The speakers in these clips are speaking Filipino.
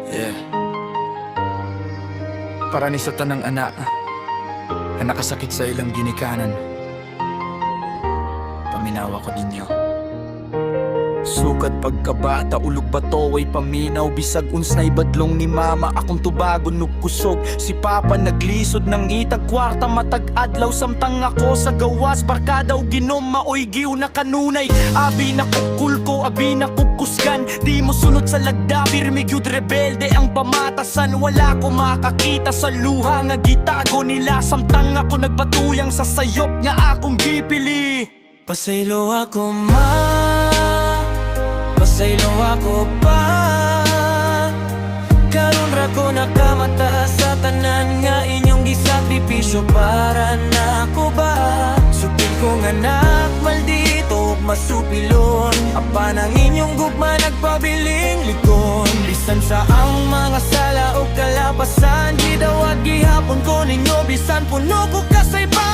Yeah. Para ni sa tanang anak na nakasakit sa ilang ginikanan, paminawa ko ninyo. Sukat pagkabata, ulog bato ay paminaw. Bisag unsay badlong ni mama, akong tubagon nugkusog. Si papa naglisod ng itag kwarta, matag adlaw samtang ako sa gawas. Barkadaw ginom maoy giw na kanunay. Abi na kukulko, abi na kukusgan. Di mo sunod sa lagda, pirmi gyud rebelde ang pamatasan. Wala ko makakita sa luha nga gitago nila, samtang ako nagbatuyang sa sayop nga akong gipili. Pasaylo ako pasaylo ako pa. Karon ra ko nakamata sa tanan nga inyong gisakripisyo para nako ba. Supil kong anak, maldito ug masupilon. Apan ang inyong gugma nagpabiling likon. Bisan sa ang mga sala o kalapasan, gidawat gihapon ko ninyo bisan puno ko kasaypanan.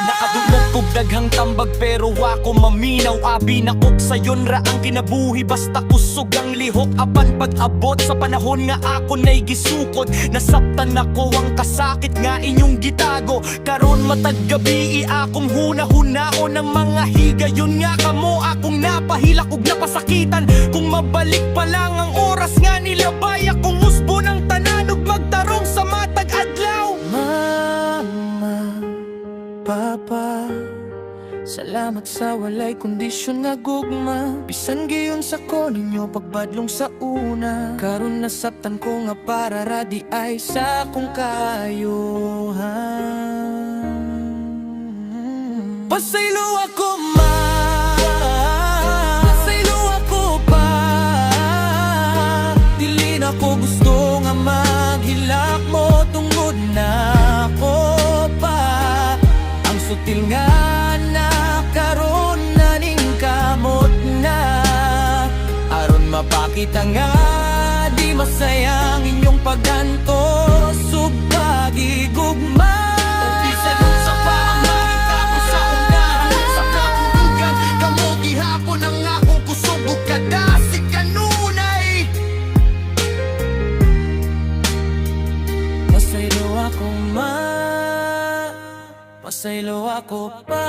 Nakadumog kog daghang tambag pero ako maminaw. Abi na kog sayon ra ang kinabuhi, basta kusog ang lihok. Apan pag-abot sa panahon nga ako na'y gisukod, nasabtan ako ang kasakit nga inyong gitago. Karon matag gabi akong huna-hunaon ng mga higayon nga kamo akong napahilak ug napasakitan. Kung mabalik pa lang ang oras nga nilabay akong musbo ng tanan ug magtarong sa matag adlaw. Papa, salamat sa walay kondisyon nga gugma. Bisan giyon sa ko ninyo pagbadlong sa una. Karon nasabtan ko nga para radi ay sa kong kayuhan. Pasaylo ako pasaylo ako pa. Dili na ko gusto nga maghilak mo tungod na ako pa. Sutil nga na karon na ning kamot na. Aron mapakita nga di masayang inyong pagganto. Subagigugma bisan sa pamangita ko sa unahan. Sa kaburugan kamo gihapon ang akong kusog ug kadasig kanunay. Pasaylo ako pasaylo ako pa.